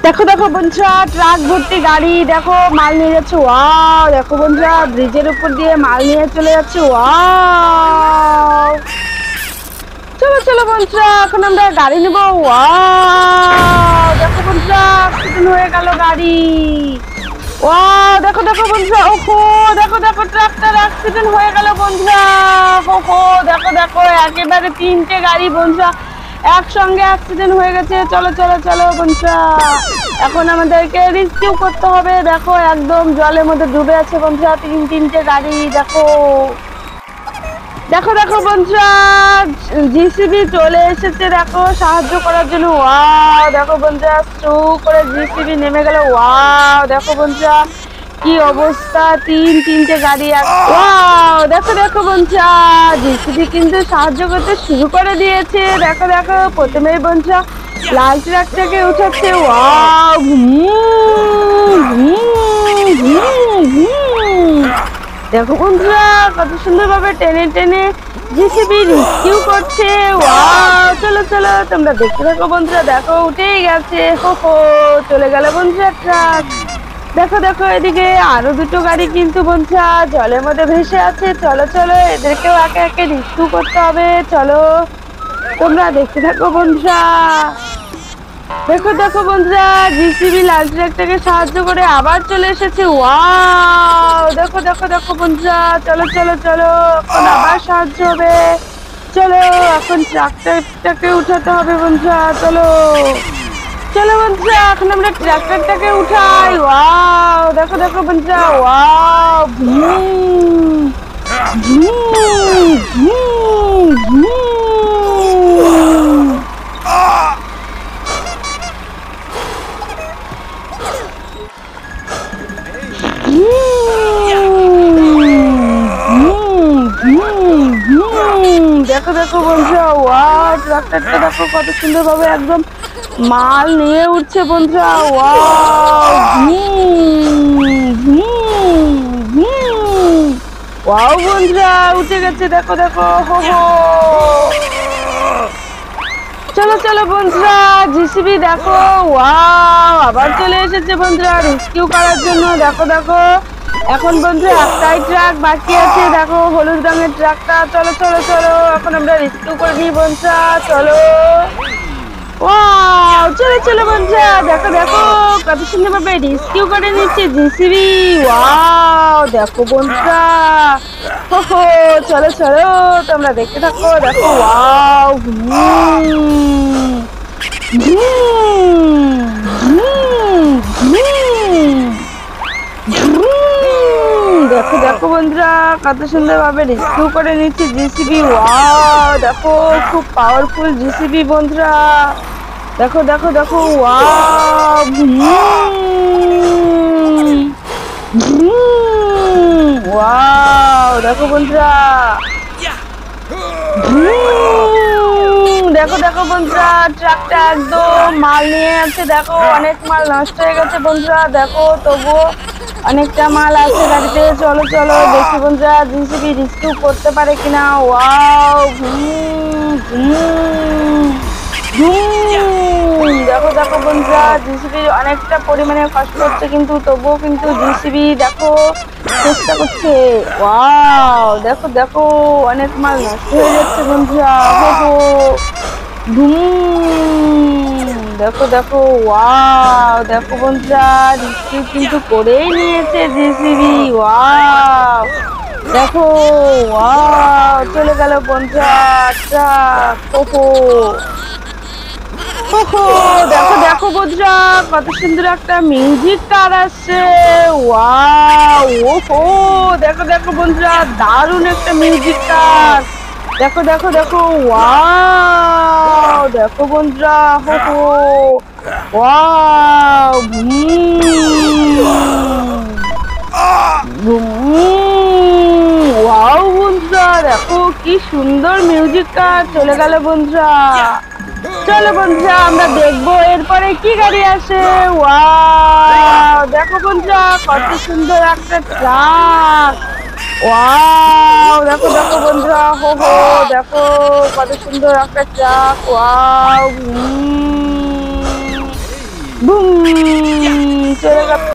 দেখো দেখো বন্ধুরা, ট্রাক ভর্তি গাড়ি দেখো মাল নিয়ে যাচ্ছে। ওয়াও দেখো বন্ধুরা, ব্রিজের উপর দিয়ে মাল নিয়ে চলে যাচ্ছে। ওয়াও, চলো চলো বন্ধুরা, এখন আমরা গাড়ি নেবো। ওয়াও দেখো বন্ধুরা, অ্যাক্সিডেন্ট হয়ে গেল গাড়ি। ওয়াও দেখো দেখো বন্ধুরা, ওহো দেখো দেখো, ট্রাকটার অ্যাক্সিডেন্ট হয়ে গেল বন্ধুরা। ওহো দেখো দেখো, একেবারে তিনটে গাড়ি বন্ধুরা একসঙ্গে অ্যাক্সিডেন্ট হয়ে গেছে। চলো চলো চলো বন্ধুরা, এখন আমাদেরকে রেস্কিউ করতে হবে। দেখো একদম জলের মধ্যে ডুবে আছে বন্ধুরা, তিনটে গাড়ি। দেখো দেখো দেখো বন্ধুরা, জিসিবি চলে এসেছে দেখো সাহায্য করার জন্য। ওয়াও দেখো বন্ধুরা, স্ট্রু করে জিসিবি নেমে গেল। ওয়াও দেখো বন্ধুরা, কি অবস্থা, তিনটে গাড়ি। ওয়াও দেখো দেখো বন্ধুরা, জিসিবি কিন্তু সাহায্য করতে শুরু করে দিয়েছে। দেখো দেখো, প্রথমেই বন্ধুরা লাল ট্রাকটাকে উঠাচ্ছে। ওয়াও দেখো বন্ধুরা, কত সুন্দর ভাবে টেনে টেনে জিসিবি রেস্কিউ করছে। ওয়াও চলো চলো, তোমরা দেখতে থাকো বন্ধুরা। দেখো উঠেই গেছে। হো হো, চলে গেল বন্ধুরা ট্রাক। দেখো দেখো, এদিকে আরো দুটো গাড়ি কিন্তু বন্ধুরা জলের মধ্যে ভেসে আছে। চলো চলো, এদেরকেও একে একে রেস্কিউ করতে হবে। চলো তোমরা দেখতে থাকো বন্ধুরা। দেখো দেখো বন্ধুরা, জিসিবি লাল ট্রাকটাকে সাহায্য করে আবার চলে এসেছে। ওয়াও দেখো দেখো দেখো বন্ধুরা, চলো চলো চলো, এখন আবার সাহায্য হবে। চলো এখন ট্রাক্টরটাকে উঠাতে হবে বন্ধুরা। চলো চলো বন্ধুরা, এখন আমরা ট্রাক্টরটাকে উঠাই। ওয়াও দেখো দেখো বন্ধুরা, ওয়াও ভুম ভুম ভুম ভুম। দেখো দেখো বন্ধুরা, ওয়াও ট্রাক্টরটা দেখো কত সুন্দর ভাবে একদম মাল নিয়ে উঠছে বন্ধুরা। ওয়াও ওয়াও বন্ধুরা, উঠে গেছে। দেখো দেখো, হো হো। চলো চলো বন্ধুরা, জিসিবি দেখো ওয়াও আবার চলে এসেছে বন্ধুরা রেস্কিউ করার জন্য। দেখো দেখো, এখন বন্ধুরা একটাই ট্রাক বাকি আছে। দেখো হলুদ রঙের ট্রাকটা। চলো চলো চলো, এখন আমরা রেস্কিউ করে নিই বন্ধুরা। চলো ওয়াও, চলো চলো বন্ধুরা, দেখো দেখো কত সুন্দর ভাবে রেস্কিউ করে নিচ্ছে জিসিবি। ওয়াও দেখো বন্ধুরা, হো হো, চলো চলো তোমরা দেখতে থাকো। দেখো ওয়াও দেখো দেখো বন্ধুরা, কত সুন্দর ভাবে রেস্কিউ করে নিচ্ছে জিসিবি। ওয়াও দেখো, খুব পাওয়ারফুল জিসিবি বন্ধুরা। দেখো দেখো দেখো, ওয়াও ওয়াও দেখো বন্ধুরা, দেখো দেখো বন্ধুরা, ট্রাকটা একদম মাল নিয়ে আছে। দেখো অনেক মাল নষ্ট হয়ে গেছে বন্ধুরা। দেখো তবুও অনেকটা মাল আছে গাড়িতে। চলো চলো দেখি বন্ধুরা জিসিবি রেস্কিউ করতে পারে কিনা। ওয়াও দেখো দেখো বন্ধুরা, জিসিবি অনেকটা পরিমাণে কষ্ট হচ্ছে, কিন্তু তবুও কিন্তু জিসিবি দেখো চেষ্টা করছে। ওয়াও দেখো দেখো, অনেক মাল নষ্ট হয়ে যাচ্ছে বন্ধুরা। দেখো দেখো, ওয়াও দেখো বন্ধুরা, রেস্কিউ কিন্তু করেই নিয়েছে জিসিবি। ওয়াও দেখো, ওয়াও চলে গেল বন্ধুরা ট্রাক। ওহো ওহো, দেখো দেখো বন্ধুরা, কত সুন্দর একটা মিউজিক কার আসছে। ওয়াও ওহো, দেখো দেখো বন্ধুরা, দারুণ একটা মিউজিক কার। দেখো দেখো দেখো, ওয়াও দেখো বন্ধুরা, হো হো, ওয়াও ওয়াও বন্ধুরা, দেখো কি সুন্দর মিউজিক কার চলে গেল বন্ধুরা। চলো বন্ধুরা, আমরা দেখবো এরপরে কি গাড়ি আসে। ওয়াও দেখো বন্ধুরা, কত সুন্দর একটা ট্রাক। ওয়াও দেখো দেখো বন্ধুরা, হো হো, দেখো কত সুন্দর একটা ট্রাক। Wow broom.